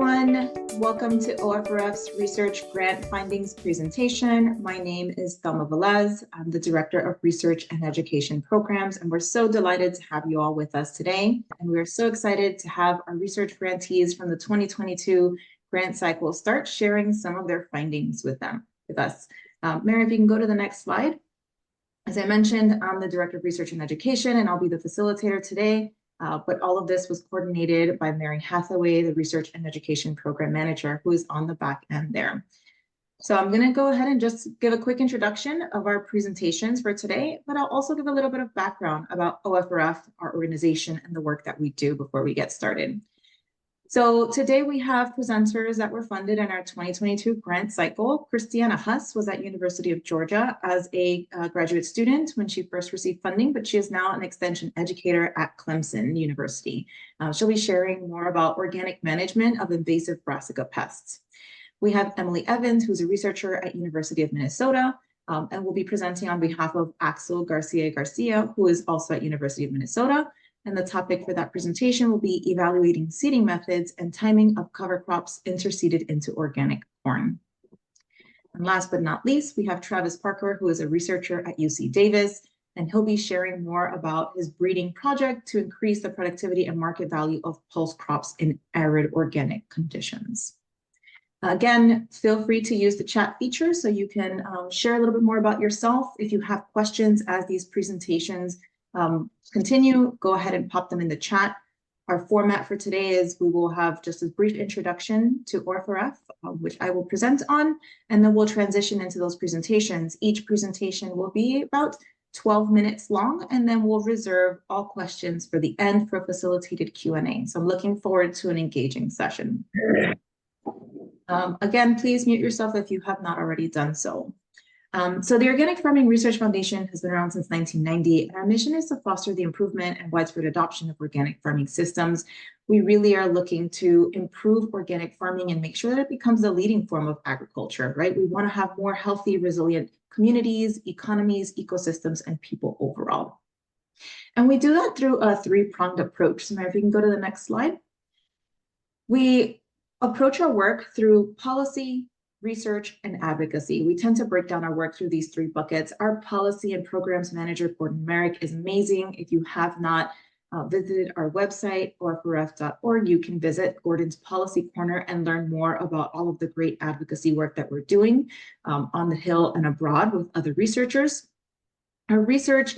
everyone. Welcome to OFRF's Research Grant Findings presentation. My name is Thelma Velez. I'm the Director of Research and Education Programs, and we're so delighted to have you all with us today. And we're so excited to have our research grantees from the 2022 grant cycle start sharing some of their findings with us. Mary, if you can go to the next slide. As I mentioned, I'm the Director of Research and Education, and I'll be the facilitator today. But all of this was coordinated by Mary Hathaway, the Research and Education Program Manager, who is on the back end there. So I'm going to go ahead and just give a quick introduction of our presentations for today, but I'll also give a little bit of background about OFRF, our organization, and the work that we do before we get started. So today we have presenters that were funded in our 2022 grant cycle. Christiana Huss was at University of Georgia as a graduate student when she first received funding, but she is now an extension educator at Clemson University. She'll be sharing more about organic management of invasive brassica pests. We have Emily Evans, who's a researcher at University of Minnesota, and will be presenting on behalf of Axel Garcia, who is also at University of Minnesota. And the topic for that presentation will be evaluating seeding methods and timing of cover crops interseeded into organic corn. And last but not least, we have Travis Parker, who is a researcher at UC Davis, and he'll be sharing more about his breeding project to increase the productivity and market value of pulse crops in arid organic conditions. Again, feel free to use the chat feature so you can share a little bit more about yourself. If you have questions as these presentations continue, go ahead and pop them in the chat. Our format for today is we will have just a brief introduction to OFRF, which I will present on, and then we'll transition into those presentations. Each presentation will be about 12 minutes long, and then we'll reserve all questions for the end for facilitated Q&A. So I'm looking forward to an engaging session. Again, please mute yourself if you have not already done so. So the Organic Farming Research Foundation has been around since 1990, and our mission is to foster the improvement and widespread adoption of organic farming systems. We really are looking to improve organic farming and make sure that it becomes the leading form of agriculture, right? We want to have more healthy, resilient communities, economies, ecosystems, and people overall. And we do that through a three-pronged approach. So Mary, if you can go to the next slide. We approach our work through policy, research, and advocacy. We tend to break down our work through these three buckets. Our policy and programs manager, Gordon Merrick, is amazing. If you have not visited our website, OFRF.org, you can visit Gordon's Policy Corner and learn more about all of the great advocacy work that we're doing on the Hill and abroad with other researchers. Our research,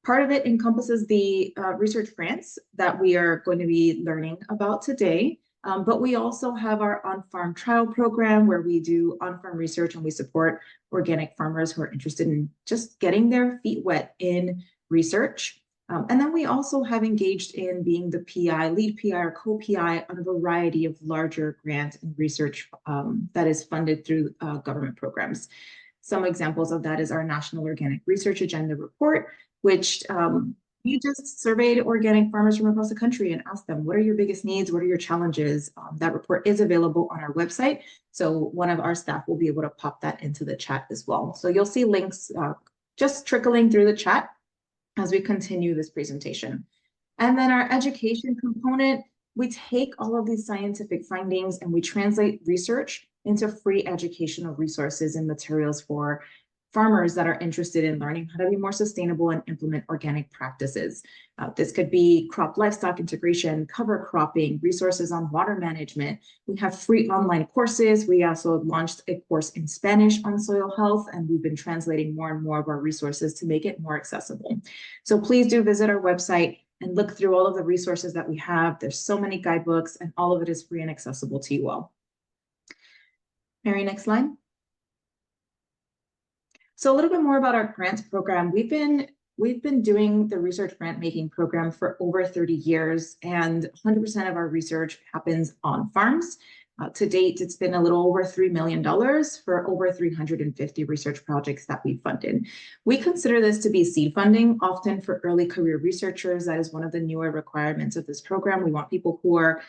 part of it encompasses the research grants that we are going to be learning about today. But we also have our on-farm trial program where we do on-farm research and we support organic farmers who are interested in just getting their feet wet in research. And then we also have engaged in being the PI, lead PI or co-PI on a variety of larger grant and research that is funded through government programs. Some examples of that is our National Organic Research Agenda report, which we just surveyed organic farmers from across the country and asked them, what are your biggest needs? What are your challenges? That report is available on our website. So one of our staff will be able to pop that into the chat as well. So you'll see links just trickling through the chat as we continue this presentation. And then our education component, we take all of these scientific findings and we translate research into free educational resources and materials for farmers that are interested in learning how to be more sustainable and implement organic practices. This could be crop livestock integration, cover cropping, resources on water management. We have free online courses. We also launched a course in Spanish on soil health, and we've been translating more and more of our resources to make it more accessible. So please do visit our website and look through all of the resources that we have. There's so many guidebooks, and all of it is free and accessible to you all. Mary, next slide. So a little bit more about our grants program. We've been doing the research grant making program for over 30 years, and 100% of our research happens on farms. To date, it's been a little over $3 million for over 350 research projects that we funded. We consider this to be seed funding, often for early career researchers. That is one of the newer requirements of this program. We want people who are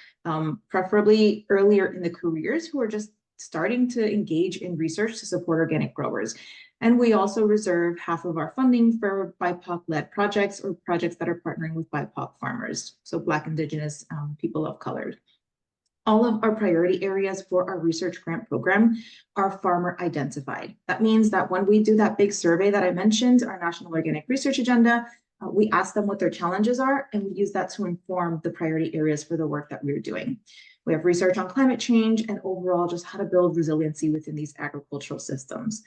preferably earlier in the careers who are just starting to engage in research to support organic growers. And we also reserve half of our funding for BIPOC-led projects or projects that are partnering with BIPOC farmers, so Black, Indigenous, people of color. All of our priority areas for our research grant program are farmer identified. That means that when we do that big survey that I mentioned, our National Organic Research Agenda, we ask them what their challenges are, and we use that to inform the priority areas for the work that we're doing. We have research on climate change and overall just how to build resiliency within these agricultural systems.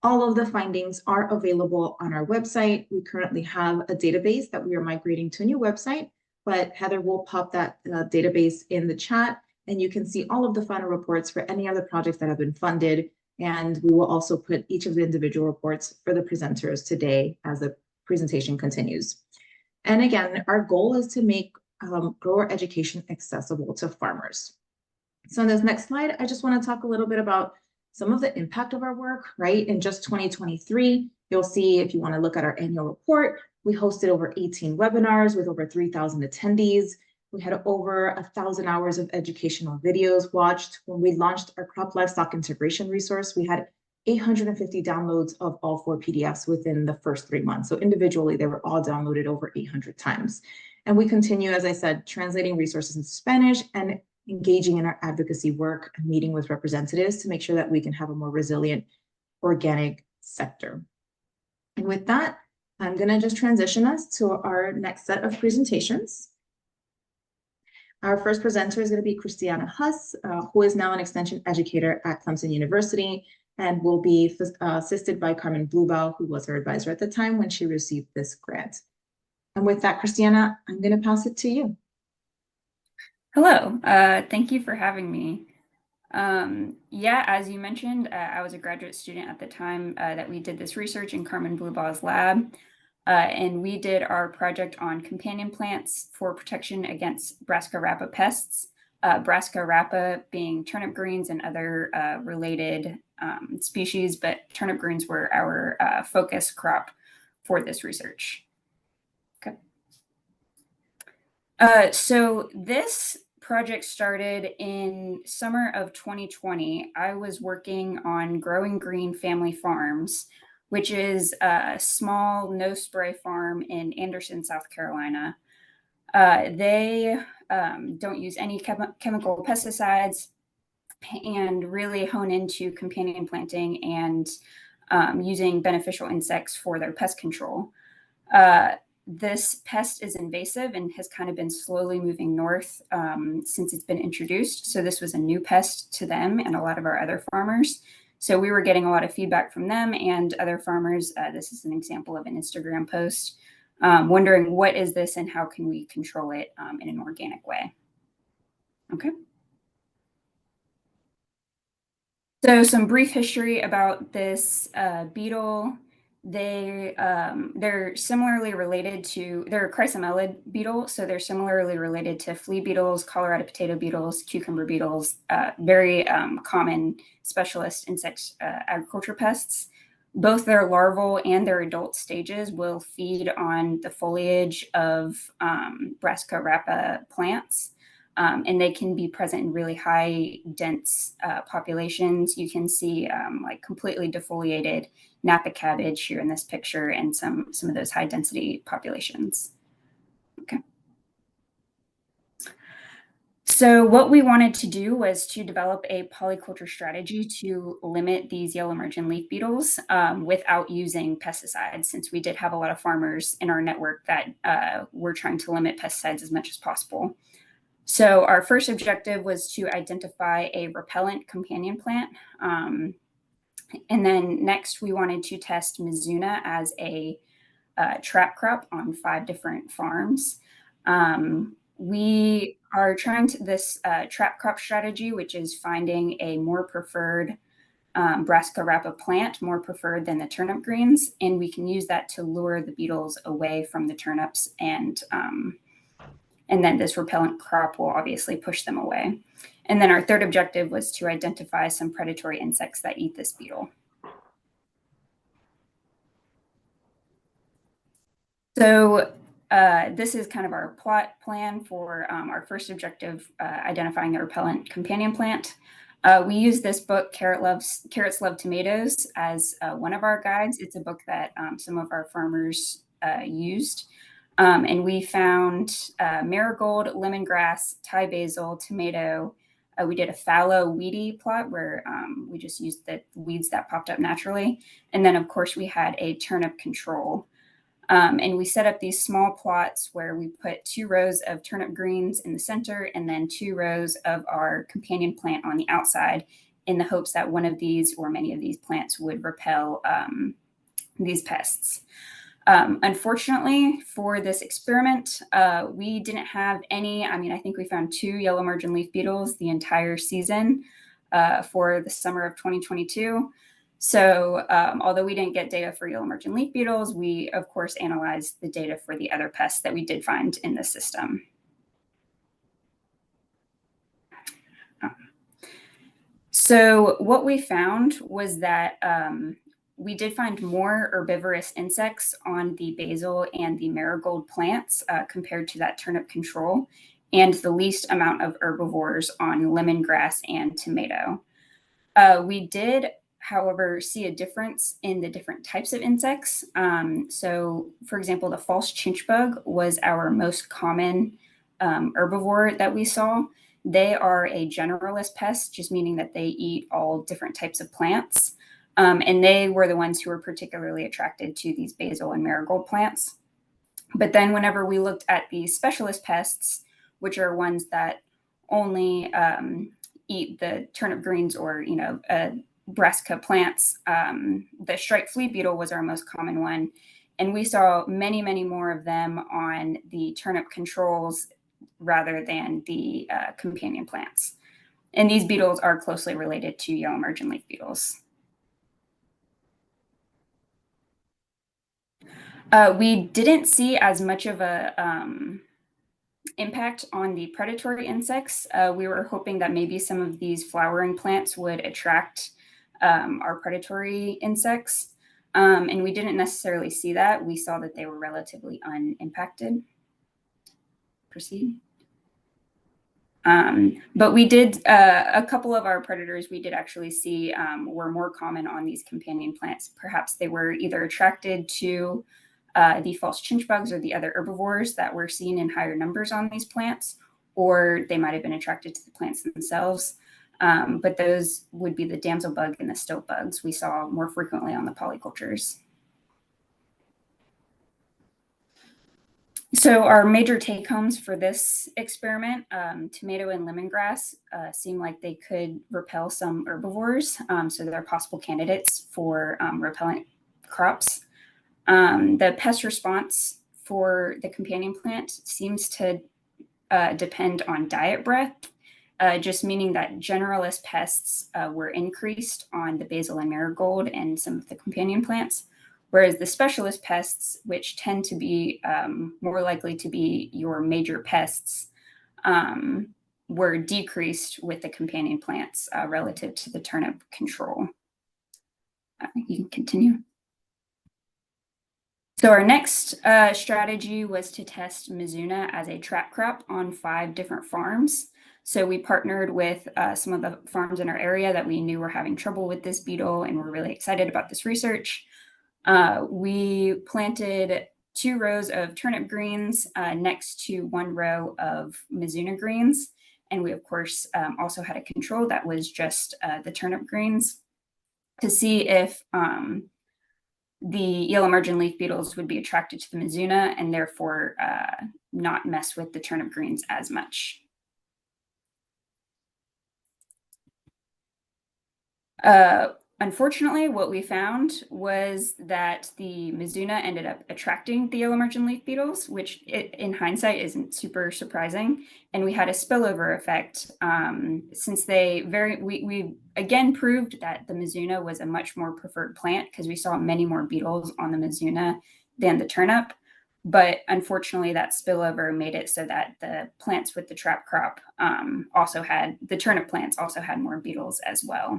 All of the findings are available on our website. We currently have a database that we are migrating to a new website, but Heather will pop that database in the chat, and you can see all of the final reports for any other projects that have been funded. And we will also put each of the individual reports for the presenters today as the presentation continues. And again, our goal is to make grower education accessible to farmers. So on this next slide, I just want to talk a little bit about some of the impact of our work, right? In just 2023, you'll see if you want to look at our annual report, we hosted over 18 webinars with over 3,000 attendees. We had over 1,000 hours of educational videos watched. When we launched our crop livestock integration resource, we had 850 downloads of all 4 PDFs within the first 3 months. So individually, they were all downloaded over 800 times. And we continue, as I said, translating resources into Spanish and engaging in our advocacy work and meeting with representatives to make sure that we can have a more resilient organic sector. And with that, I'm going to just transition us to our next set of presentations. Our first presenter is going to be Christiana Huss, who is now an extension educator at Clemson University and will be assisted by Carmen Blubaugh, who was her advisor at the time when she received this grant. And with that, Christiana, I'm going to pass it to you. Hello, thank you for having me. Yeah, as you mentioned, I was a graduate student at the time that we did this research in Carmen Blubaugh's lab. And we did our project on companion plants for protection against brassica rapa pests, brassica rapa being turnip greens and other related species, but turnip greens were our focus crop for this research. Okay. So this project started in summer of 2020. I was working on Growing Green Family Farms, which is a small no-spray farm in Anderson, South Carolina. They don't use any chemical pesticides and really hone into companion planting and using beneficial insects for their pest control. This pest is invasive and has kind of been slowly moving north since it's been introduced. So this was a new pest to them and a lot of our other farmers. So we were getting a lot of feedback from them and other farmers. This is an example of an Instagram post, wondering what is this and how can we control it in an organic way. Okay. So some brief history about this beetle. They're similarly related to, they're a chrysomelid beetle, so they're similarly related to flea beetles, Colorado potato beetles, cucumber beetles, very common specialist insect agriculture pests. Both their larval and their adult stages will feed on the foliage of brassica rapa plants. And they can be present in really high, dense populations. You can see like completely defoliated Napa cabbage here in this picture and some of those high density populations. Okay. So what we wanted to do was to develop a polyculture strategy to limit these yellow emergent leaf beetles without using pesticides, since we did have a lot of farmers in our network that were trying to limit pesticides as much as possible. So our first objective was to identify a repellent companion plant. And then next we wanted to test Mizuna as a trap crop on 5 different farms. We are trying this trap crop strategy, which is finding a more preferred brassica rapa plant, more preferred than the turnip greens. And we can use that to lure the beetles away from the turnips, and then this repellent crop will obviously push them away. And then our third objective was to identify some predatory insects that eat this beetle. So this is kind of our plot plan for our first objective, identifying the repellent companion plant. We use this book, Carrots Love Tomatoes, as one of our guides. It's a book that some of our farmers used. And we found marigold, lemongrass, Thai basil, tomato, We did a fallow weedy plot where we just used the weeds that popped up naturally. And then, of course, we had a turnip control. And we set up these small plots where we put 2 rows of turnip greens in the center and then 2 rows of our companion plant on the outside, in the hopes that one of these or many of these plants would repel these pests. Unfortunately, for this experiment, we didn't have any. I mean, I think we found 2 yellow margin leaf beetles the entire season for the summer of 2022. So although we didn't get data for yellow margin leaf beetles, we, of course, analyzed the data for the other pests that we did find in the system. So what we found was that we did find more herbivorous insects on the basil and the marigold plants compared to that turnip control, and the least amount of herbivores on lemongrass and tomato. We did, however, see a difference in the different types of insects. So, for example, the false chinch bug was our most common herbivore that we saw. They are a generalist pest, just meaning that they eat all different types of plants. And they were the ones who were particularly attracted to these basil and marigold plants. But then whenever we looked at the specialist pests, which are ones that only eat the turnip greens or, brassica plants, the striped flea beetle was our most common one. And we saw many, many more of them on the turnip controls rather than the companion plants. And these beetles are closely related to yellow margin leaf beetles. We didn't see as much of a impact on the predatory insects. We were hoping that maybe some of these flowering plants would attract our predatory insects. And we didn't necessarily see that. We saw that they were relatively unimpacted. Proceed. But we did, a couple of our predators we did actually see were more common on these companion plants. Perhaps they were either attracted to the false chinch bugs or the other herbivores that were seen in higher numbers on these plants, or they might have been attracted to the plants themselves. But those would be the damsel bug and the stoat bugs we saw more frequently on the polycultures. So our major take-homes for this experiment, tomato and lemongrass seem like they could repel some herbivores, so they're possible candidates for repellent crops. The pest response for the companion plant seems to depend on diet breadth, just meaning that generalist pests were increased on the basil and marigold and some of the companion plants, whereas the specialist pests, which tend to be more likely to be your major pests, were decreased with the companion plants relative to the turnip control. You can continue. So our next strategy was to test Mizuna as a trap crop on 5 different farms. So we partnered with some of the farms in our area that we knew were having trouble with this beetle, and we're really excited about this research. We planted 2 rows of turnip greens next to 1 row of Mizuna greens. And we, of course, also had a control that was just the turnip greens to see if the yellow margin leaf beetles would be attracted to the Mizuna and therefore not mess with the turnip greens as much. Unfortunately, what we found was that the Mizuna ended up attracting the yellow margin leaf beetles, which in hindsight isn't super surprising. And we had a spillover effect since we again proved that the Mizuna was a much more preferred plant because we saw many more beetles on the Mizuna than the turnip. But unfortunately, that spillover made it so that the plants with the trap crop the turnip plants also had more beetles as well.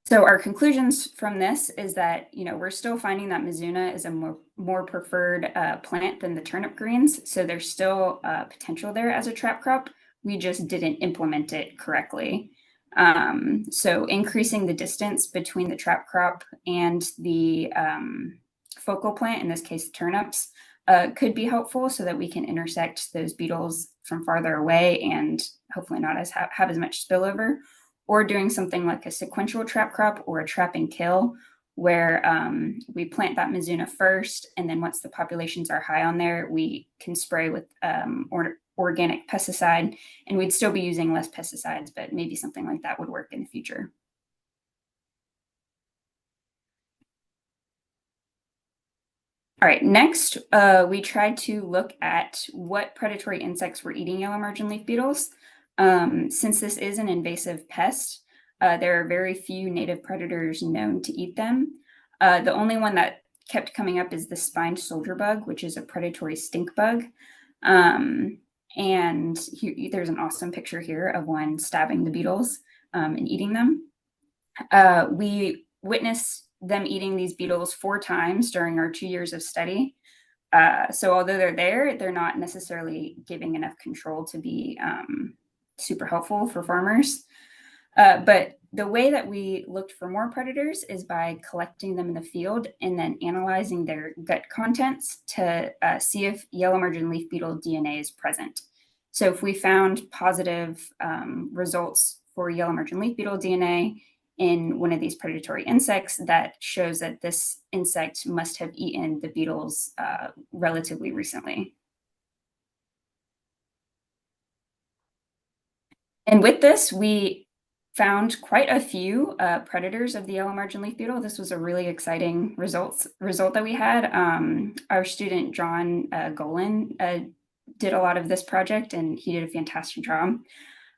So our conclusions from this is that, we're still finding that Mizuna is a more preferred plant than the turnip greens. So there's still potential there as a trap crop. We just didn't implement it correctly. So increasing the distance between the trap crop and the focal plant, in this case, turnips, could be helpful so that we can intersect those beetles from farther away and hopefully not have as much spillover, or doing something like a sequential trap crop or a trap and kill, where we plant that Mizuna first, and then once the populations are high on there, we can spray with organic pesticide, and we'd still be using less pesticides, but maybe something like that would work in the future. All right, next, we tried to look at what predatory insects were eating yellow margin leaf beetles. Since this is an invasive pest, there are very few native predators known to eat them. The only one that kept coming up is the spined soldier bug, which is a predatory stink bug. And there's an awesome picture here of one stabbing the beetles and eating them. We witnessed them eating these beetles 4 times during our 2 years of study. So although they're there, they're not necessarily giving enough control to be super helpful for farmers. But the way that we looked for more predators is by collecting them in the field and then analyzing their gut contents to see if yellow margin leaf beetle DNA is present. So if we found positive results for yellow margin leaf beetle DNA in one of these predatory insects, that shows that this insect must have eaten the beetles relatively recently. And with this, we found quite a few predators of the yellow margin leaf beetle. This was a really exciting result that we had. Our student, John Golan, did a lot of this project, and he did a fantastic job.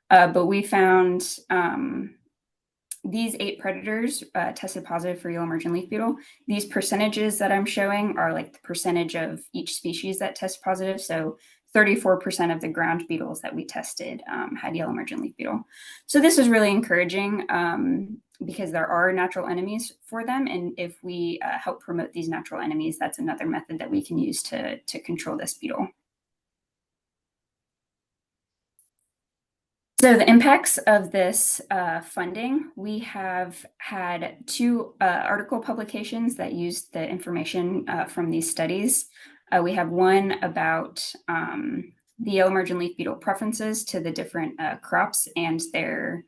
But we found these 8 predators tested positive for yellow margin leaf beetle. These percentages that I'm showing are like the percentage of each species that test positive. So 34% of the ground beetles that we tested had yellow margin leaf beetle. So this is really encouraging because there are natural enemies for them. And if we help promote these natural enemies, that's another method that we can use to control this beetle. So the impacts of this funding, we have had 2 article publications that used the information from these studies. We have one about the yellow margin leaf beetle preferences to the different crops and their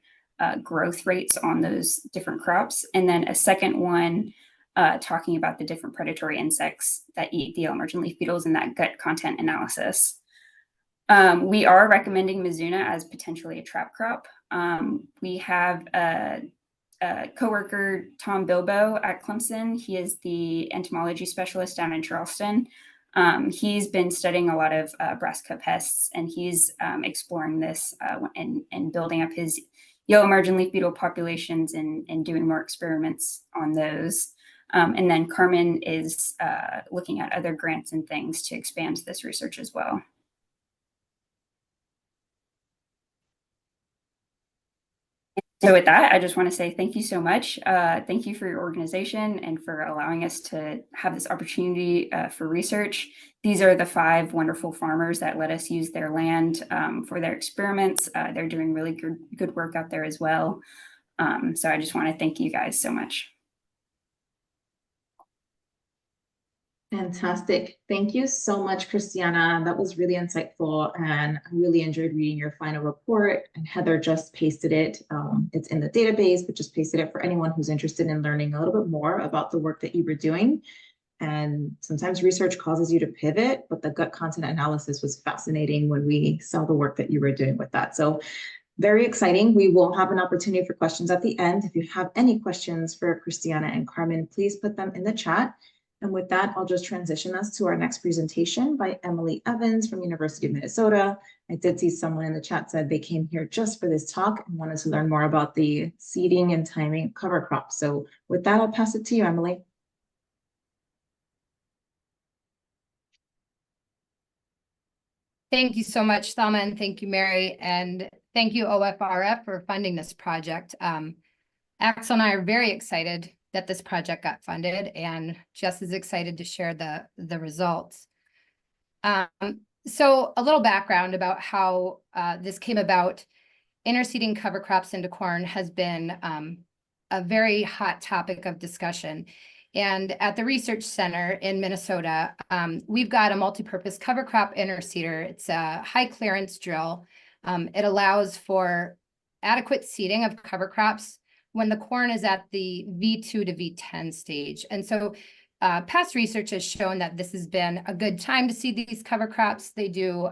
growth rates on those different crops. And then a second one talking about the different predatory insects that eat the yellow margin leaf beetles and that gut content analysis. We are recommending Mizuna as potentially a trap crop. We have a coworker, Tom Bilbo at Clemson. He is the entomology specialist down in Charleston. He's been studying a lot of brassica pests, and he's exploring this and building up his yellow margin leaf beetle populations and doing more experiments on those. And then Carmen is looking at other grants and things to expand this research as well. So with that, I just want to say thank you so much. Thank you for your organization and for allowing us to have this opportunity for research. These are the 5 wonderful farmers that let us use their land for their experiments. They're doing really good work out there as well. So I just want to thank you guys so much. Fantastic. Thank you so much, Christiana. That was really insightful, and I really enjoyed reading your final report. And Heather just pasted it. It's in the database, but just pasted it for anyone who's interested in learning a little bit more about the work that you were doing. And sometimes research causes you to pivot, but the gut content analysis was fascinating when we saw the work that you were doing with that. So very exciting. We will have an opportunity for questions at the end. If you have any questions for Christiana and Carmen, please put them in the chat. And with that, I'll just transition us to our next presentation by Emily Evans from University of Minnesota. I did see someone in the chat said they came here just for this talk and wanted to learn more about the seeding and timing of cover crops. So with that, I'll pass it to you, Emily. Thank you so much, Thelma, and thank you, Mary, and thank you, OFRF, for funding this project. Axel and I are very excited that this project got funded, and just as excited to share the results. So a little background about how this came about. Interseeding cover crops into corn has been a very hot topic of discussion. And at the Research Center in Minnesota, we've got a multi-purpose cover crop interseeder. It's a high clearance drill. It allows for adequate seeding of cover crops when the corn is at the V2 to V10 stage. And so past research has shown that this has been a good time to seed these cover crops. They do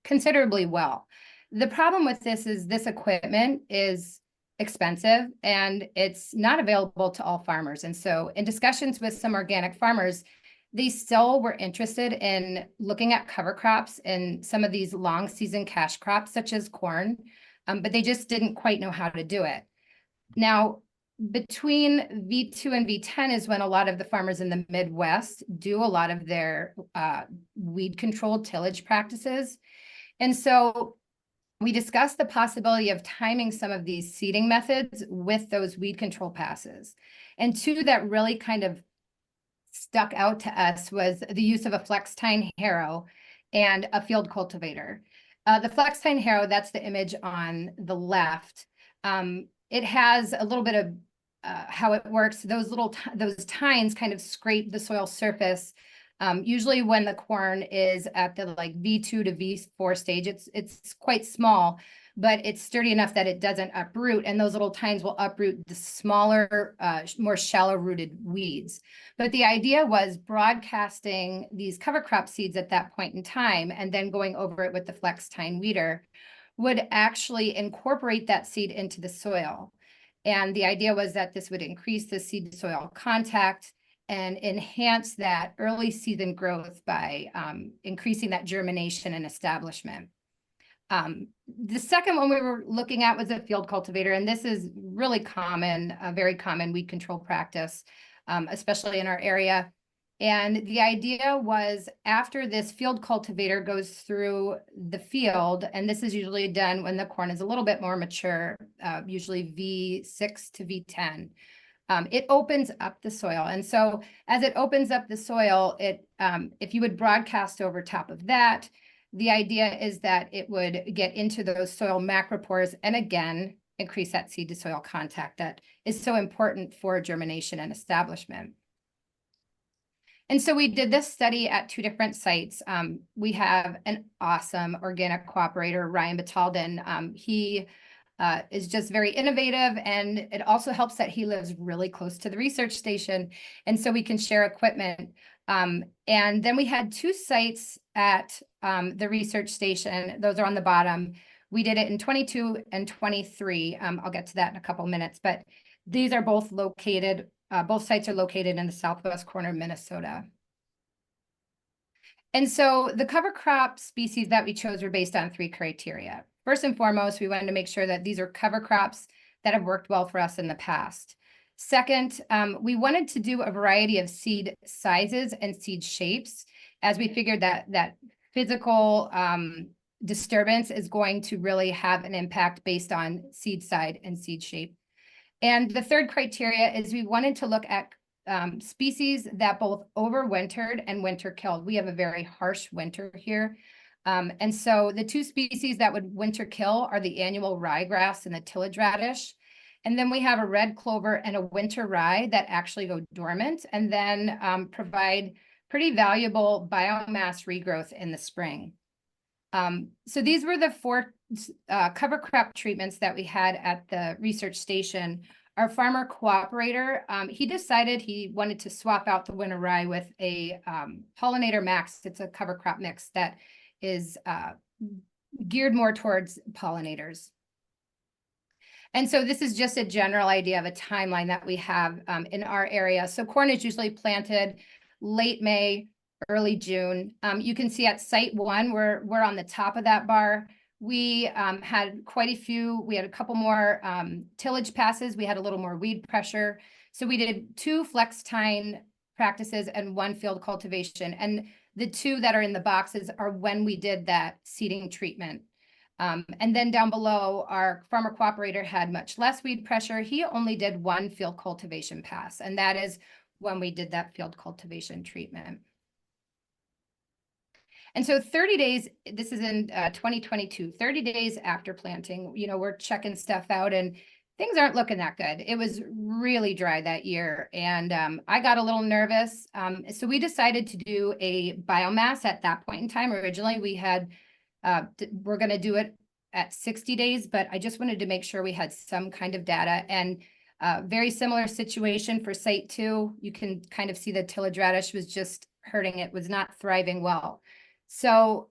considerably well. The problem with this is this equipment is expensive and it's not available to all farmers. And so in discussions with some organic farmers, they still were interested in looking at cover crops and some of these long season cash crops such as corn, but they just didn't quite know how to do it. Now, between V2 and V10 is when a lot of the farmers in the Midwest do a lot of their weed control tillage practices. And so we discussed the possibility of timing some of these seeding methods with those weed control passes. And two that really kind of stuck out to us was the use of a flex tine harrow and a field cultivator. The flex tine harrow, that's the image on the left. It has a little bit of how it works. Those tines kind of scrape the soil surface. Usually when the corn is at the like V2 to V4 stage, it's quite small, but it's sturdy enough that it doesn't uproot. And those little tines will uproot the smaller, more shallow rooted weeds. But the idea was broadcasting these cover crop seeds at that point in time, and then going over it with the flex tine weeder would actually incorporate that seed into the soil. And the idea was that this would increase the seed to soil contact and enhance that early season growth by increasing that germination and establishment. The second one we were looking at was a field cultivator, and this is really common, a very common weed control practice, especially in our area. And the idea was after this field cultivator goes through the field, and this is usually done when the corn is a little bit more mature, usually V6 to V10. It opens up the soil. And so as it opens up the soil, if you would broadcast over top of that, the idea is that it would get into those soil macropores and again, increase that seed to soil contact that is so important for germination and establishment. And so we did this study at two different sites. We have an awesome organic cooperator, Ryan Batalden. He is just very innovative, and it also helps that he lives really close to the research station, and so we can share equipment. And then we had two sites at the research station. Those are on the bottom. We did it in 22 and 23. I'll get to that in a couple minutes, but these are both located, both sites are located in the southwest corner of Minnesota. And so the cover crop species that we chose were based on three criteria. First and foremost, we wanted to make sure that these are cover crops that have worked well for us in the past. Second, we wanted to do a variety of seed sizes and seed shapes, as we figured that physical disturbance is going to really have an impact based on seed size and seed shape. And the third criteria is we wanted to look at species that both overwintered and winter killed. We have a very harsh winter here. And so the two species that would winter kill are the annual ryegrass and the tillage radish. And then we have a red clover and a winter rye that actually go dormant and then provide pretty valuable biomass regrowth in the spring. So these were the four cover crop treatments that we had at the research station. Our farmer cooperator, he decided he wanted to swap out the winter rye with a pollinator max. It's a cover crop mix that is geared more towards pollinators. And so this is just a general idea of a timeline that we have in our area. So corn is usually planted late May, early June. You can see at site one, we're on the top of that bar. We had quite a few, we had a couple more tillage passes. We had a little more weed pressure. So we did 2 flex tine practices and 1 field cultivation. And the 2 that are in the boxes are when we did that seeding treatment. And then down below, our farmer cooperator had much less weed pressure. He only did 1 field cultivation pass, and that is when we did that field cultivation treatment. And so 30 days, this is in 2022, 30 days after planting, you know, we're checking stuff out, and things aren't looking that good. It was really dry that year, and I got a little nervous. So we decided to do a biomass at that point in time. Originally, we had, we're going to do it at 60 days, but I just wanted to make sure we had some kind of data. And very similar situation for site 2. You can kind of see the tillage radish was just hurting. It was not thriving well. So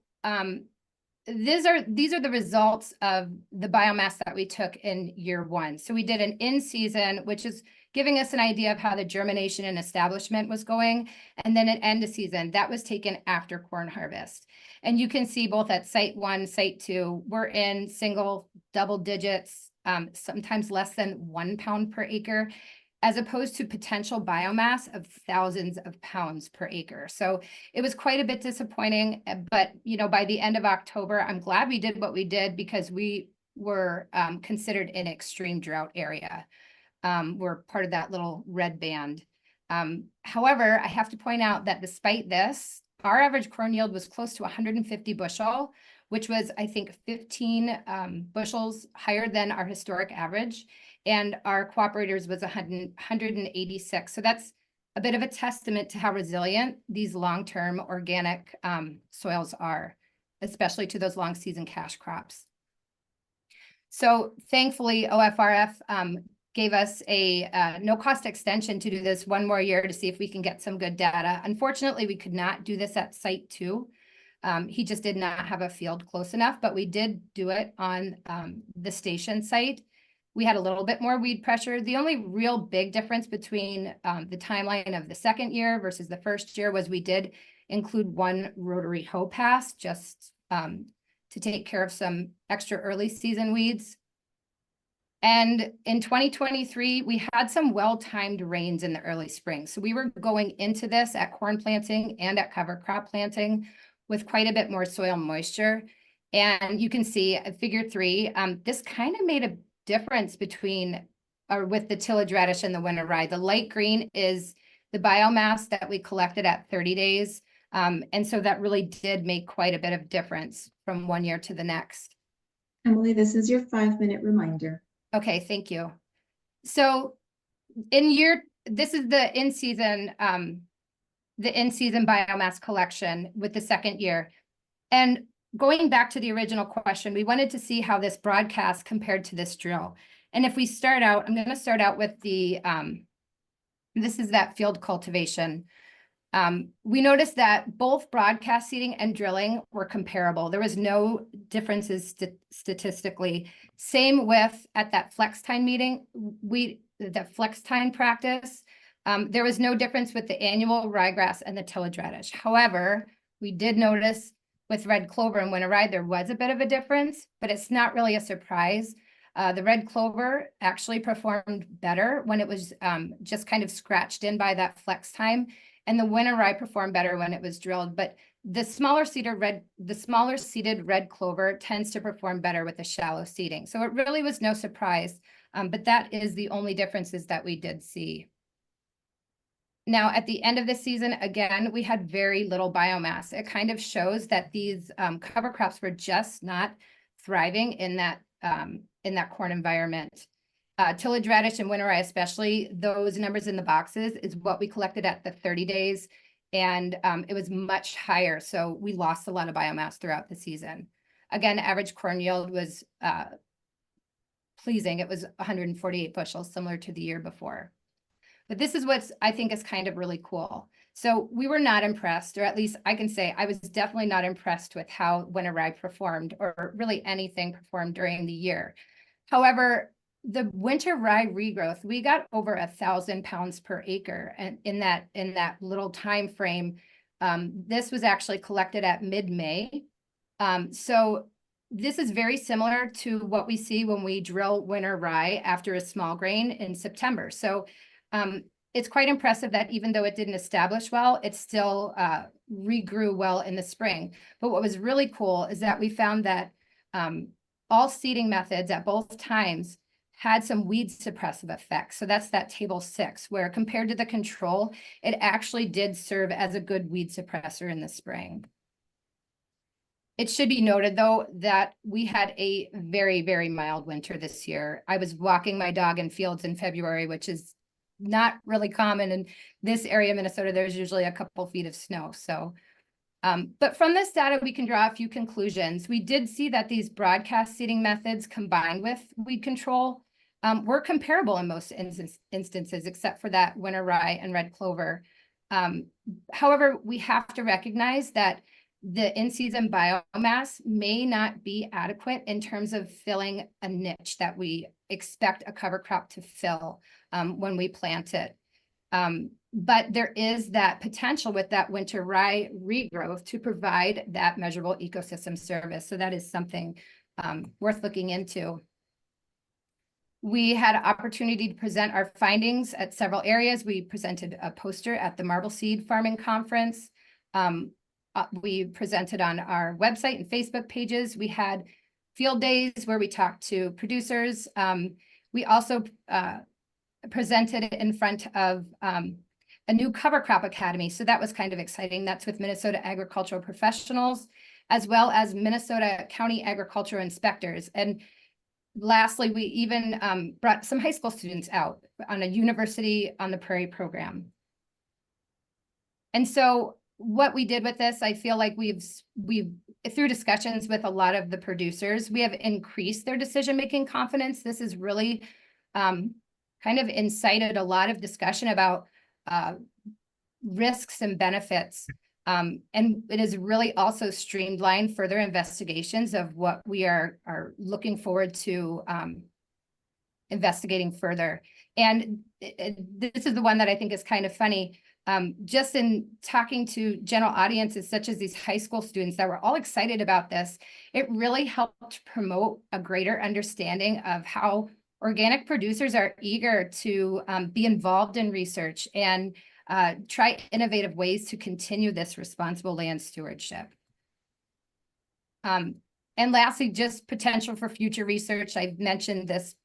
these are the results of the biomass that we took in year 1. So we did an in-season, which is giving us an idea of how the germination and establishment was going, and then an end of season that was taken after corn harvest. And you can see both at site 1, site 2, we're in single, double digits, sometimes less than 1 pound per acre, as opposed to potential biomass of thousands of pounds per acre. So it was quite a bit disappointing, but by the end of October, I'm glad we did what we did, because we were considered an extreme drought area. We're part of that little red band. However, I have to point out that despite this, our average corn yield was close to 150 bushel, which was, I think, 15 bushels higher than our historic average. And our cooperators was 186. So that's a bit of a testament to how resilient these long-term organic soils are, especially to those long season cash crops. So thankfully, OFRF gave us a no-cost extension to do this 1 more year to see if we can get some good data. Unfortunately, we could not do this at site 2. He just did not have a field close enough, but we did do it on the station site. We had a little bit more weed pressure. The only real big difference between the timeline of the 2nd year versus the 1st year was we did include 1 rotary hoe pass just to take care of some extra early season weeds. And in 2023, we had some well-timed rains in the early spring. So we were going into this at corn planting and at cover crop planting with quite a bit more soil moisture. And you can see figure 3, this kind of made a difference between or with the tillage radish and the winter rye. The light green is the biomass that we collected at 30 days. And so that really did make quite a bit of difference from 1 year to the next. Emily, this is your 5-minute reminder. Okay, thank you. So this is the in-season biomass collection with the 2nd year. And going back to the original question, we wanted to see how this broadcast compared to this drill. And if we start out, I'm going to start out with the, this is that field cultivation. We noticed that both broadcast seeding and drilling were comparable. There was no differences statistically. Same with at that flex time meeting, that flex time practice, there was no difference with the annual ryegrass and the tillage radish. However, we did notice with red clover and winter rye, there was a bit of a difference, but it's not really a surprise. The red clover actually performed better when it was just kind of scratched in by that flex time. And the winter rye performed better when it was drilled, but the smaller seeded red clover tends to perform better with the shallow seeding. So it really was no surprise, but that is the only differences that we did see. Now, at the end of the season, again, we had very little biomass. It kind of shows that these cover crops were just not thriving in that corn environment. Tillage radish and winter rye, especially those numbers in the boxes, is what we collected at the 30 days. And it was much higher. So we lost a lot of biomass throughout the season. Again, average corn yield was pleasing. It was 148 bushels, similar to the year before. But this is what I think is kind of really cool. So we were not impressed, or at least I can say I was definitely not impressed with how winter rye performed, or really anything performed during the year. However, the winter rye regrowth, we got over 1,000 pounds per acre, and in that little time frame, this was actually collected at mid-May. So this is very similar to what we see when we drill winter rye after a small grain in September. So it's quite impressive that even though it didn't establish well, it still regrew well in the spring. But what was really cool is that we found that all seeding methods at both times had some weed suppressive effects. So that's that table 6, where compared to the control, it actually did serve as a good weed suppressor in the spring. It should be noted, though, that we had a very, very mild winter this year. I was walking my dog in fields in February, which is not really common in this area of Minnesota. There's usually a couple feet of snow. So, but from this data, we can draw a few conclusions. We did see that these broadcast seeding methods combined with weed control were comparable in most instances, except for that winter rye and red clover. However, we have to recognize that the in-season biomass may not be adequate in terms of filling a niche that we expect a cover crop to fill when we plant it. But there is that potential with that winter rye regrowth to provide that measurable ecosystem service. So that is something worth looking into. We had an opportunity to present our findings at several areas. We presented a poster at the Marble Seed Farming Conference. We presented on our website and Facebook pages. We had field days where we talked to producers. We also presented in front of a new cover crop academy. So that was kind of exciting. That's with Minnesota agricultural professionals, as well as Minnesota County agricultural inspectors. And lastly, we even brought some high school students out on a University on the Prairie program. And so what we did with this, I feel like we've through discussions with a lot of the producers, we have increased their decision-making confidence. This has really kind of incited a lot of discussion about risks and benefits. And it has really also streamlined further investigations of what we are looking forward to investigating further. And this is the one that I think is kind of funny. Just in talking to general audiences, such as these high school students that were all excited about this, it really helped promote a greater understanding of how organic producers are eager to be involved in research and try innovative ways to continue this responsible land stewardship. And lastly, just potential for future research. I've mentioned this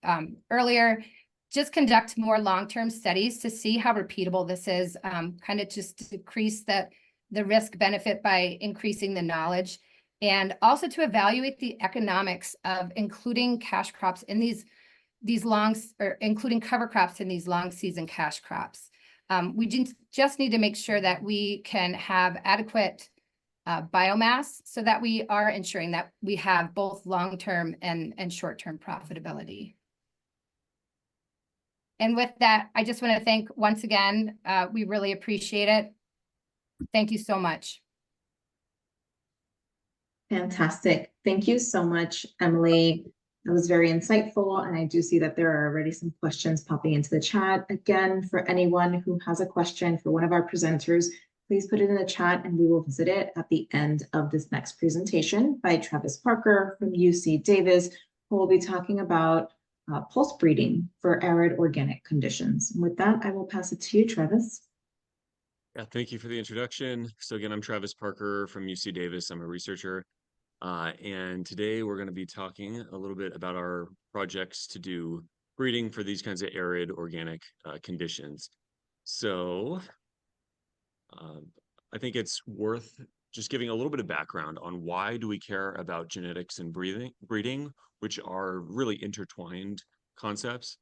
earlier. Just conduct more long-term studies to see how repeatable this is, kind of just to decrease the risk benefit by increasing the knowledge, and also to evaluate the economics of including cash crops in these including cover crops in these long season cash crops. We just need to make sure that we can have adequate biomass so that we are ensuring that we have both long-term and short-term profitability. And with that, I just want to thank once again, we really appreciate it. Thank you so much. Fantastic. Thank you so much, Emily. That was very insightful. And I do see that there are already some questions popping into the chat. Again, for anyone who has a question for one of our presenters, please put it in the chat and we will visit it at the end of this next presentation by Travis Parker from UC Davis, who will be talking about pulse breeding for arid organic conditions. And with that, I will pass it to you, Travis. Yeah, thank you for the introduction. So again, I'm Travis Parker from UC Davis. I'm a researcher. And today we're going to be talking a little bit about our projects to do breeding for these kinds of arid organic conditions. So I think it's worth just giving a little bit of background on why do we care about genetics and breeding, which are really intertwined concepts.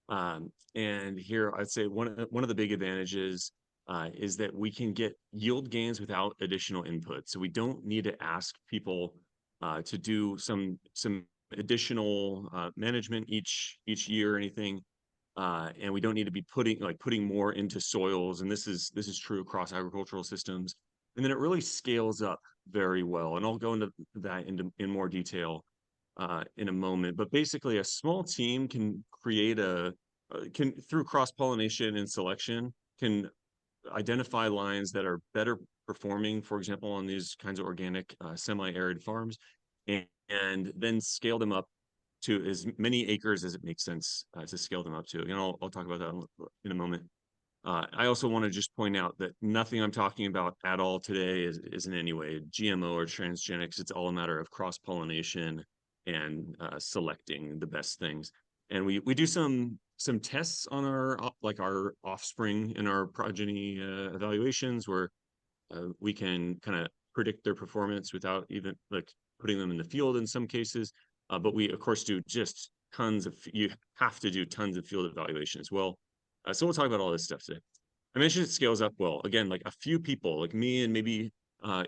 And here I'd say one of the big advantages is that we can get yield gains without additional input. So we don't need to ask people to do some additional management each year or anything. And we don't need to be putting more into soils. And this is true across agricultural systems. And then it really scales up very well. And I'll go into that in more detail in a moment. But basically, a small team can create through cross-pollination and selection, can identify lines that are better performing, for example, on these kinds of organic semi-arid farms, and then scale them up to as many acres as it makes sense to scale them up to. And I'll talk about that in a moment. I also want to just point out that nothing I'm talking about at all today is in any way GMO or transgenics. It's all a matter of cross-pollination and selecting the best things. And we do some tests on our offspring in our progeny evaluations where we can kind of predict their performance without even like putting them in the field in some cases. But we of course do just you have to do tons of field evaluation as well. So we'll talk about all this stuff today. I mentioned it scales up well. Again, like a few people like me and maybe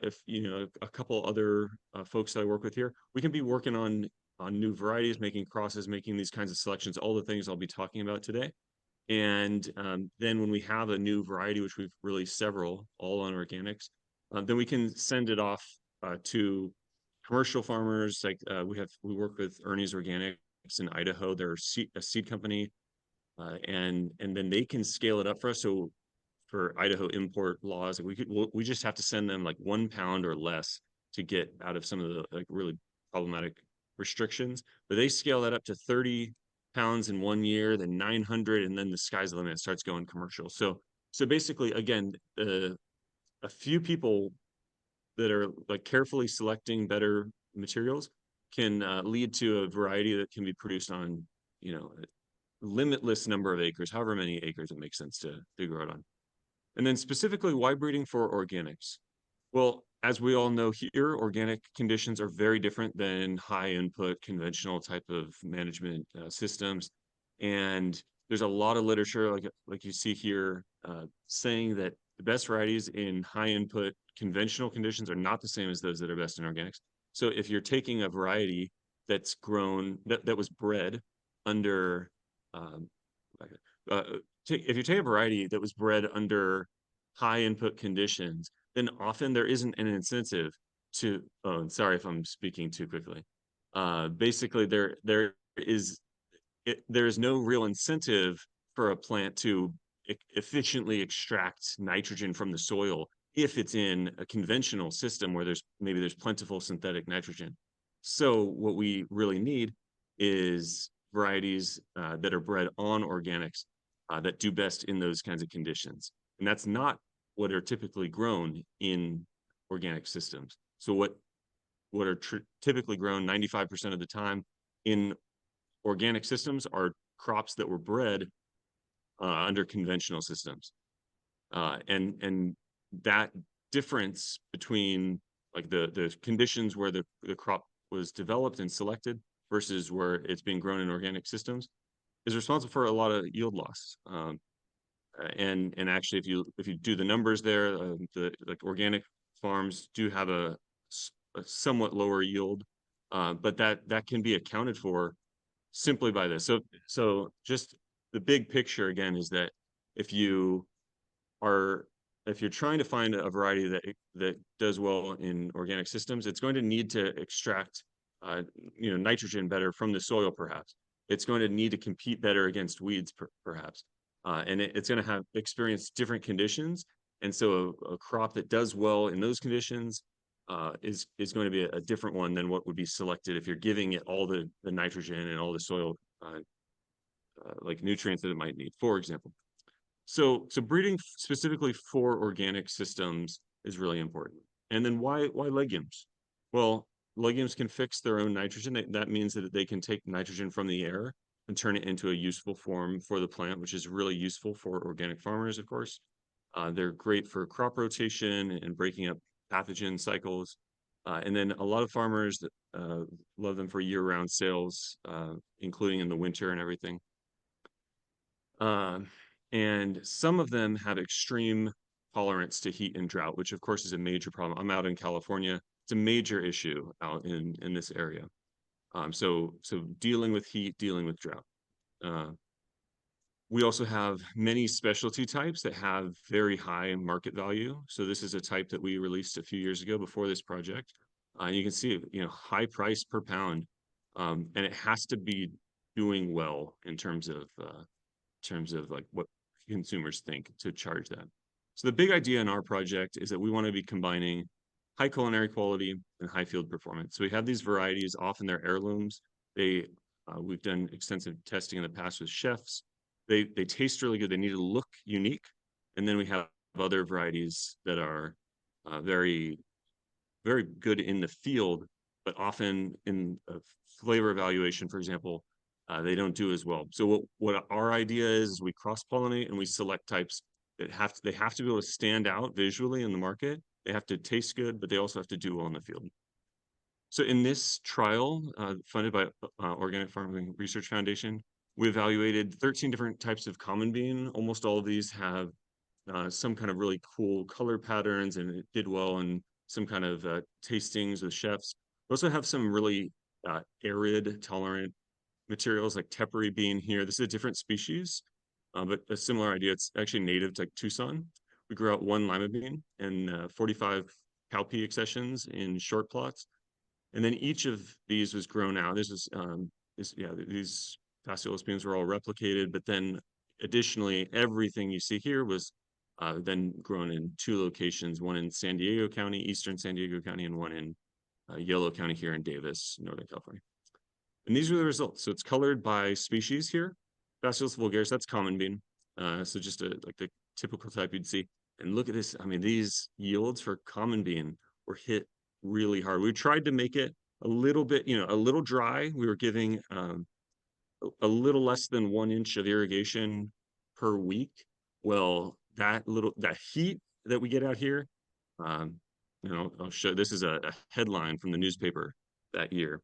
if you know a couple other folks that I work with here, we can be working on new varieties, making crosses, making these kinds of selections, all the things I'll be talking about today. And then when we have a new variety, which we've released several, all on organics, then we can send it off to commercial farmers. Like we work with Ernie's Organics in Idaho. They're a seed company, and then they can scale it up for us. So for Idaho import laws, we just have to send them like 1 pound or less to get out of some of the like really problematic restrictions. But they scale that up to 30 pounds in 1 year, then 900, and then the sky's the limit. It starts going commercial. So basically, again, a few people that are like carefully selecting better materials can lead to a variety that can be produced on, you know, a limitless number of acres, however many acres it makes sense to grow it on. And then specifically, why breeding for organics? Well, as we all know here, organic conditions are very different than high input conventional type of management systems. And there's a lot of literature, like you see here, saying that the best varieties in high input conventional conditions are not the same as those that are best in organics. So if you're taking a variety that's grown, that was bred under, if you take a variety that was bred under high input conditions, then often there isn't an incentive to, oh, and sorry if I'm speaking too quickly. Basically, there is no real incentive for a plant to efficiently extract nitrogen from the soil if it's in a conventional system where there's plentiful synthetic nitrogen. So what we really need is varieties that are bred on organics that do best in those kinds of conditions. And that's not what are typically grown in organic systems. So what are typically grown 95% of the time in organic systems are crops that were bred under conventional systems. And that difference between like the conditions where the crop was developed and selected versus where it's being grown in organic systems is responsible for a lot of yield loss. And actually, if you do the numbers there, like organic farms do have a somewhat lower yield, but that can be accounted for simply by this. So just the big picture again is that if you're trying to find a variety that does well in organic systems, it's going to need to extract nitrogen better from the soil, perhaps. It's going to need to compete better against weeds, perhaps. And it's going to experience different conditions. And so a crop that does well in those conditions is going to be a different one than what would be selected if you're giving it all the nitrogen and all the soil like nutrients that it might need, for example. So breeding specifically for organic systems is really important. And then why legumes? Well, legumes can fix their own nitrogen. That means that they can take nitrogen from the air and turn it into a useful form for the plant, which is really useful for organic farmers, of course. They're great for crop rotation and breaking up pathogen cycles. And then a lot of farmers love them for year-round sales, including in the winter and everything. And some of them have extreme tolerance to heat and drought, which of course is a major problem. I'm out in California. It's a major issue out in this area. So dealing with heat, dealing with drought. We also have many specialty types that have very high market value. So this is a type that we released a few years ago before this project. You can see, high price per pound, and it has to be doing well in terms of like what consumers think to charge that. So the big idea in our project is that we want to be combining high culinary quality and high field performance. So we have these varieties, often they're heirlooms. We've done extensive testing in the past with chefs. They taste really good. They need to look unique. And then we have other varieties that are very, very good in the field, but often in a flavor evaluation, for example, they don't do as well. So what our idea is we cross-pollinate and we select types that have to be able to stand out visually in the market. They have to taste good, but they also have to do well in the field. So in this trial, funded by Organic Farming Research Foundation, we evaluated 13 different types of common bean. Almost all of these have some kind of really cool color patterns, and it did well in some kind of tastings with chefs. We also have some really arid tolerant materials like tepary bean here. This is a different species, but a similar idea. It's actually native to like Tucson. We grew out one lima bean and 45 cowpea accessions in short plots. And then each of these was grown out. These fasciolus beans were all replicated, but then additionally, everything you see here was then grown in 2 locations, one in San Diego County, eastern San Diego County, and one in Yolo County here in Davis, Northern California. And these were the results. So it's colored by species here. Fasciolus vulgaris, that's common bean. So just like the typical type you'd see. And look at this. I mean, these yields for common bean were hit really hard. We tried to make it a little bit, a little dry. We were giving a little less than 1 inch of irrigation per week. Well, that heat that we get out here, I'll show, this is a headline from the newspaper that year.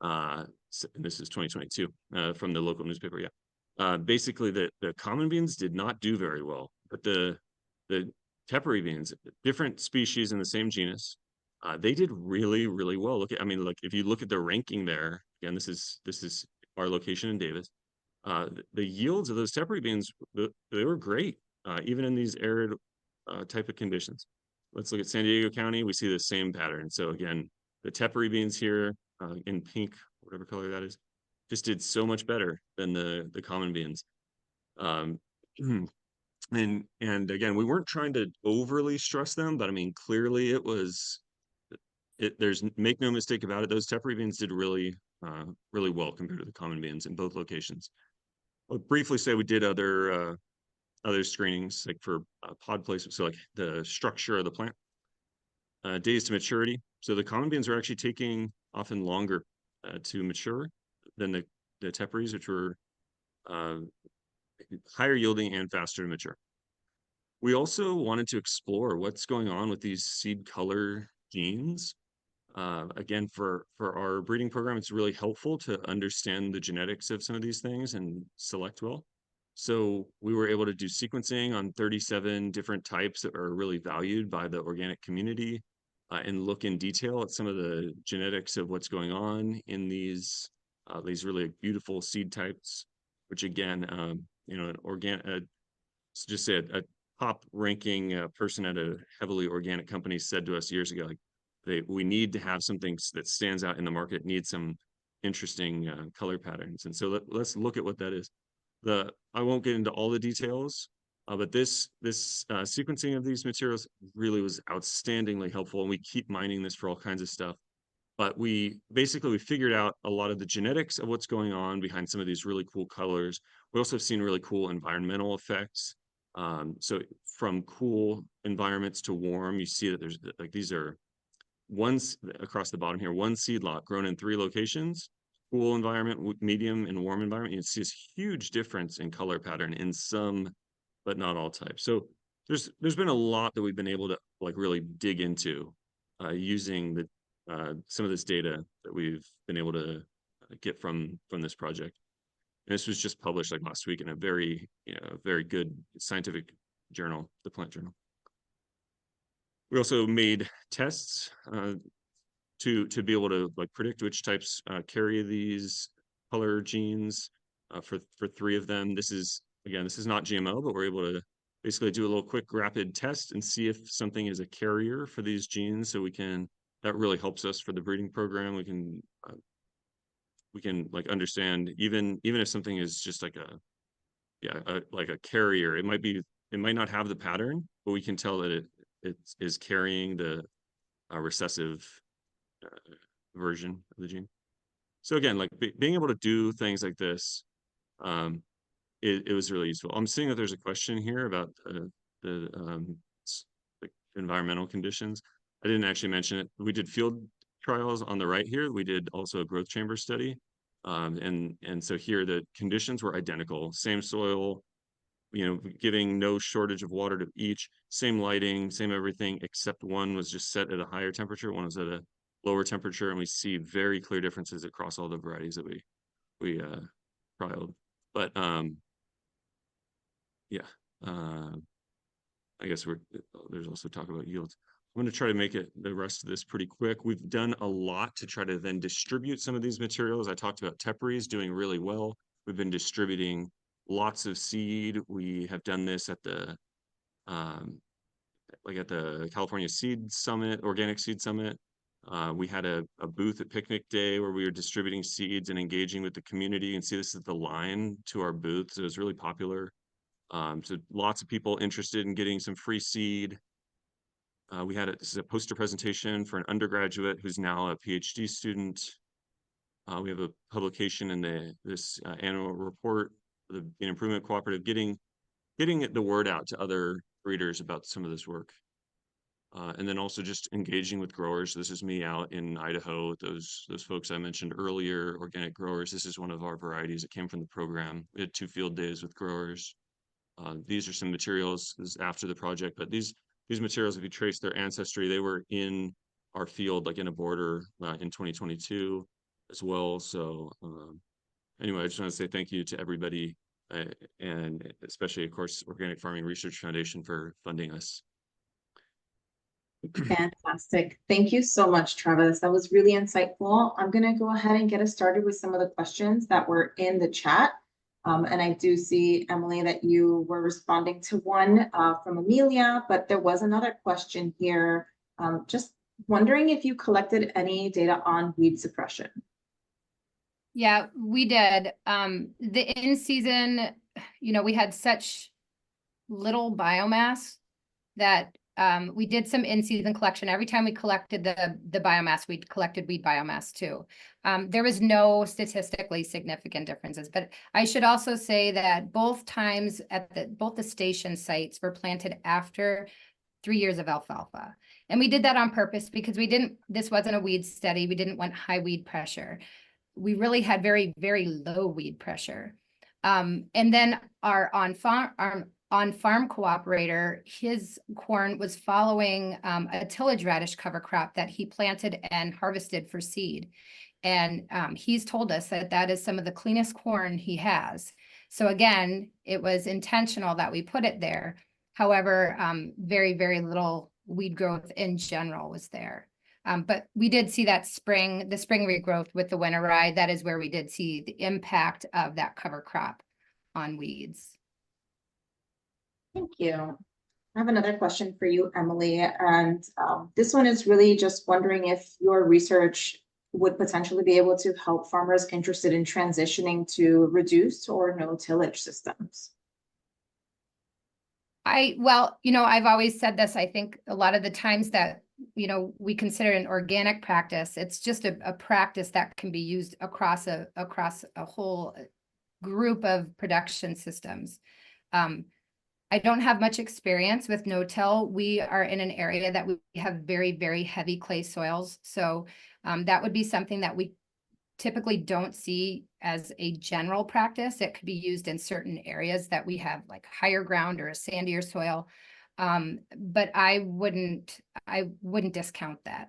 So this is 2022 from the local newspaper. Yeah. Basically the common beans did not do very well, but the tepary beans, different species in the same genus, they did really, really well. Look, if you look at the ranking there, again, this is our location in Davis. The yields of those tepary beans, they were great, even in these arid type of conditions. Let's look at San Diego County. We see the same pattern. So again, the tepary beans here in pink, whatever color that is, just did so much better than the common beans. And again, we weren't trying to overly stress them, but I mean, clearly there's make no mistake about it. Those tepary beans did really, really well compared to the common beans in both locations. I'll briefly say we did other screenings, like for pod placement, so like the structure of the plant, days to maturity. So the common beans are actually taking often longer to mature than the teparies, which were higher yielding and faster to mature. We also wanted to explore what's going on with these seed color genes. Again, for our breeding program, it's really helpful to understand the genetics of some of these things and select well. So we were able to do sequencing on 37 different types that are really valued by the organic community, and look in detail at some of the genetics of what's going on in these really beautiful seed types, which again, just say a top ranking person at a heavily organic company said to us years ago, like, we need to have something that stands out in the market, needs some interesting color patterns. And so let's look at what that is. I won't get into all the details, but this sequencing of these materials really was outstandingly helpful, and we keep mining this for all kinds of stuff. But we figured out a lot of the genetics of what's going on behind some of these really cool colors. We also have seen really cool environmental effects. So from cool environments to warm, you see that there's like, these are ones across the bottom here, one seed lot grown in 3 locations, cool environment, medium and warm environment. You see this huge difference in color pattern in some, but not all types. So there's been a lot that we've been able to like really dig into using some of this data that we've been able to get from this project. And this was just published like last week in a very good scientific journal, the Plant Journal. We also made tests to be able to like predict which types carry these color genes for 3 of them. This is not GMO, but we're able to basically do a little quick rapid test and see if something is a carrier for these genes. So that really helps us for the breeding program. We can like understand even if something is just like a carrier, it might not have the pattern, but we can tell that it is carrying the recessive version of the gene. So again, like being able to do things like this, it was really useful. I'm seeing that there's a question here about the environmental conditions. I didn't actually mention it. We did field trials on the right here. We did also a growth chamber study. And so here the conditions were identical, same soil, giving no shortage of water to each, same lighting, same everything, except one was just set at a higher temperature, one was at a lower temperature, and we see very clear differences across all the varieties that we trialed. But yeah, I guess there's also talk about yields. I'm going to try to make the rest of this pretty quick. We've done a lot to try to then distribute some of these materials. I talked about teparies doing really well. We've been distributing lots of seed. We have done this at the at the California Seed Summit, Organic Seed Summit. We had a booth at Picnic Day where we were distributing seeds and engaging with the community. And see, this is the line to our booth. So it was really popular. So lots of people interested in getting some free seed. This is a poster presentation for an undergraduate who's now a PhD student. We have a publication in this annual report, the Improvement Cooperative, getting the word out to other breeders about some of this work. And then also just engaging with growers. This is me out in Idaho with those folks I mentioned earlier, organic growers. This is one of our varieties that came from the program. We had 2 field days with growers. These are some materials. This is after the project, but these materials, if you trace their ancestry, they were in our field, like in a border in 2022 as well. So anyway, I just want to say thank you to everybody, and especially, of course, Organic Farming Research Foundation for funding us. Fantastic. Thank you so much, Travis. That was really insightful. I'm going to go ahead and get us started with some of the questions that were in the chat. And I do see, Emily, that you were responding to one from Amelia, but there was another question here. Just wondering if you collected any data on weed suppression. Yeah, we did. The in-season, we had such little biomass that we did some in-season collection. Every time we collected the biomass, we collected weed biomass too. There was no statistically significant differences, but I should also say that both times at both the station sites were planted after 3 years of alfalfa. And we did that on purpose because this wasn't a weed study. We didn't want high weed pressure. We really had very, very low weed pressure. And then our on-farm cooperator, his corn was following a tillage radish cover crop that he planted and harvested for seed. And he's told us that is some of the cleanest corn he has. So again, it was intentional that we put it there. However, very, very little weed growth in general was there. But we did see that the spring regrowth with the winter rye. That is where we did see the impact of that cover crop on weeds. Thank you. I have another question for you, Emily, and this one is really just wondering if your research would potentially be able to help farmers interested in transitioning to reduced or no tillage systems. I've always said this. I think a lot of the times that we consider an organic practice, it's just a practice that can be used across a whole group of production systems. I don't have much experience with no-till. We are in an area that we have very, very heavy clay soils. So that would be something that we typically don't see as a general practice. It could be used in certain areas that we have like higher ground or a sandier soil. But I wouldn't discount that.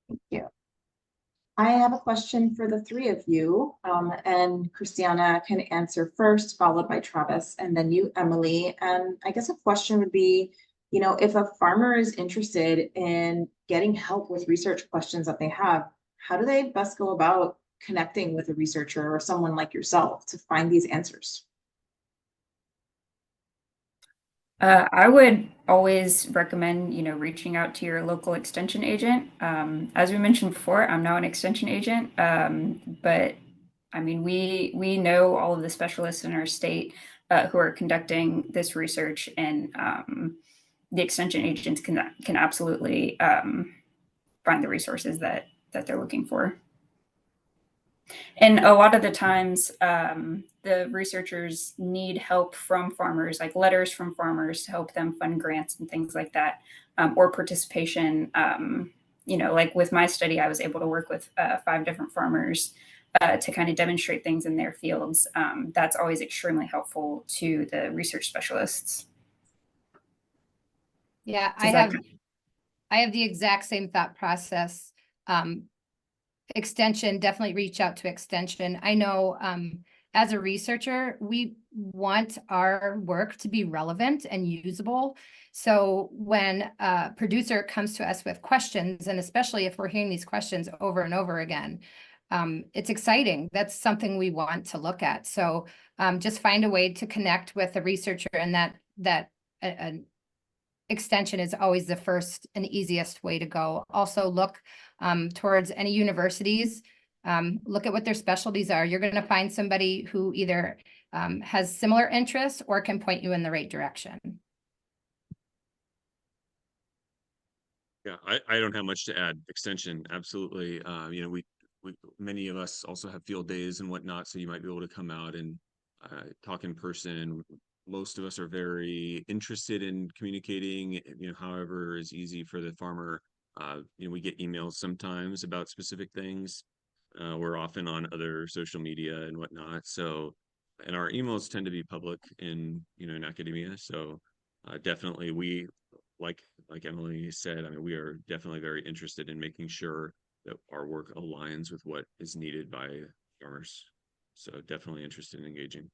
Thank you. I have a question for the 3 of you, and Christiana can answer first, followed by Travis, and then you, Emily. And I guess a question would be, if a farmer is interested in getting help with research questions that they have, how do they best go about connecting with a researcher or someone like yourself to find these answers? I would always recommend, reaching out to your local extension agent. As we mentioned before, I'm not an extension agent, but I mean, we know all of the specialists in our state who are conducting this research, and the extension agents can absolutely find the resources that they're looking for. And a lot of the times, the researchers need help from farmers, like letters from farmers to help them fund grants and things like that, or participation. Like with my study, I was able to work with 5 different farmers to kind of demonstrate things in their fields. That's always extremely helpful to the research specialists. Yeah, I have the exact same thought process. Extension, definitely reach out to Extension. I know as a researcher, we want our work to be relevant and usable. So when a producer comes to us with questions, and especially if we're hearing these questions over and over again, it's exciting. That's something we want to look at. So just find a way to connect with a researcher, and that Extension is always the first and easiest way to go. Also look towards any universities. Look at what their specialties are. You're going to find somebody who either has similar interests or can point you in the right direction. Yeah, I don't have much to add. Extension, absolutely. You know, we many of us also have field days and whatnot, so you might be able to come out and talk in person. Most of us are very interested in communicating, you know, however is easy for the farmer. You know, we get emails sometimes about specific things. We're often on other social media and whatnot. So, and our emails tend to be public in, you know, in academia. So definitely we, like Emily said, I mean, we are definitely very interested in making sure that our work aligns with what is needed by farmers. So definitely interested in engaging.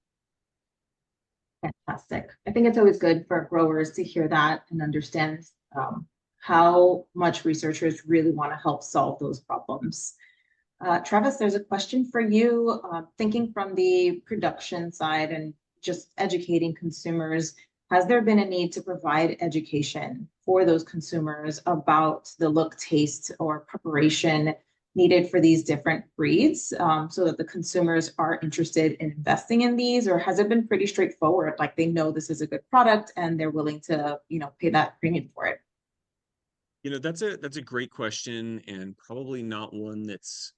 Fantastic. I think it's always good for growers to hear that and understand how much researchers really want to help solve those problems. Travis, there's a question for you. Thinking from the production side and just educating consumers, has there been a need to provide education for those consumers about the look, taste, or preparation needed for these different breeds, so that the consumers are interested in investing in these? Or has it been pretty straightforward, like they know this is a good product and they're willing to, you know, pay that premium for it? You know, that's a great question, and probably not one that's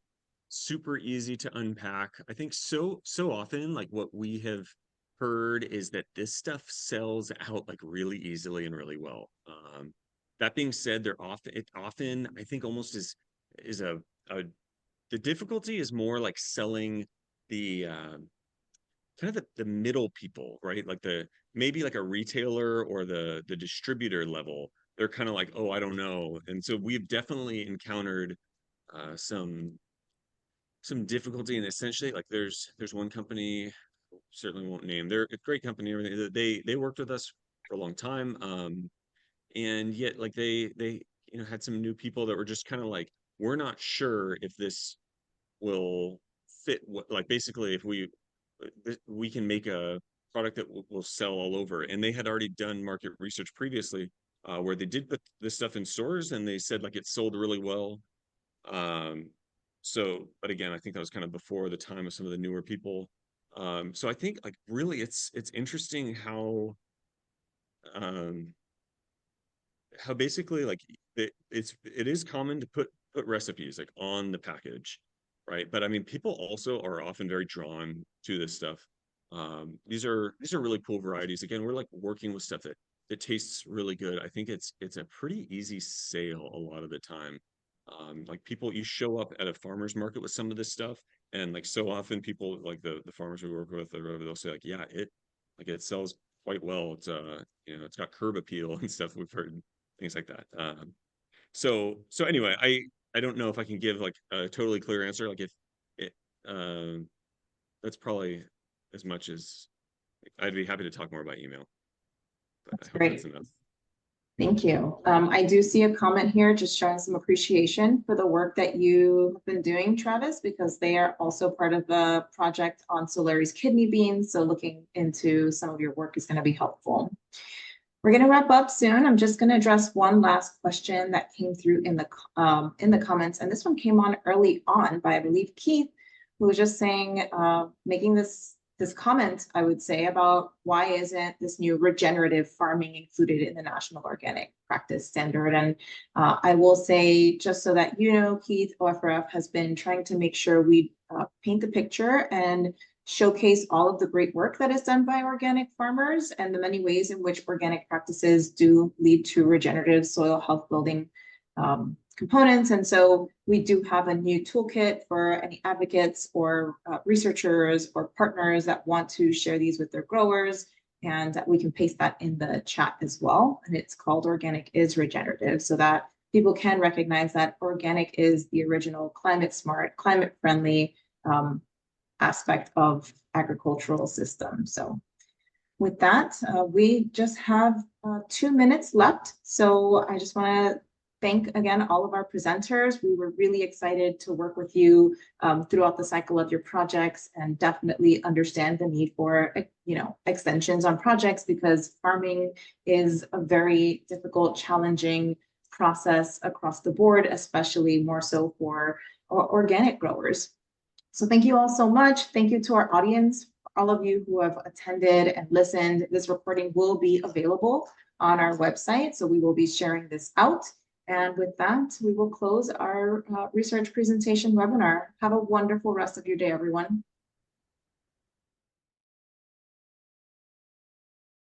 super easy to unpack. I think so often, like what we have heard is that this stuff sells out like really easily and really well. That being said, it often I think almost is a the difficulty is more like selling the kind of the middle people, right? Like maybe like a retailer or the distributor level. They're kind of like, oh, I don't know. And so we've definitely encountered some difficulty, and essentially like there's one company, certainly won't name, they're a great company, everything. They worked with us for a long time, and yet like they you know had some new people that were just kind of like, we're not sure if this will fit what, like basically if we can make a product that will sell all over. And they had already done market research previously, where they did put this stuff in stores and they said like it sold really well. So, but again, I think that was kind of before the time of some of the newer people. So I think like really it's interesting how basically like it is common to put recipes like on the package, right? But I mean, people also are often very drawn to this stuff. These are really cool varieties. Again, we're like working with stuff that tastes really good. I think it's a pretty easy sale a lot of the time. Like people, you show up at a farmer's market with some of this stuff, and like so often people like the farmers we work with or whatever, they'll say like, yeah, it sells quite well. It's you know, it's got curb appeal and stuff. We've heard things like that. So anyway, I don't know if I can give like a totally clear answer. Like if it that's probably as much as I'd be happy to talk more about email. But That's I hope great. that's enough. Thank you. I do see a comment here just showing some appreciation for the work that you have been doing, Travis, because they are also part of the project on Solari's kidney beans. So looking into some of your work is going to be helpful. We're going to wrap up soon. I'm just going to address one last question that came through in the comments. And this one came on early on by, I believe, Keith, who was just saying, making this comment, I would say, about why isn't this new regenerative farming included in the National Organic Practice Standard? And I will say, just so that you know, Keith, OFRF has been trying to make sure we paint the picture and showcase all of the great work that is done by organic farmers and the many ways in which organic practices do lead to regenerative soil health building components. And so we do have a new toolkit for any advocates or researchers or partners that want to share these with their growers. And we can paste that in the chat as well. And it's called Organic is Regenerative, so that people can recognize that organic is the original climate smart, climate friendly aspect of agricultural system. So with that, we just have 2 minutes left. So I just want to thank again all of our presenters. We were really excited to work with you throughout the cycle of your projects, and definitely understand the need for extensions on projects, because farming is a very difficult, challenging process across the board, especially more so for organic growers. So thank you all so much. Thank you to our audience, all of you who have attended and listened. This recording will be available on our website, so we will be sharing this out. And with that, we will close our research presentation webinar. Have a wonderful rest of your day, everyone.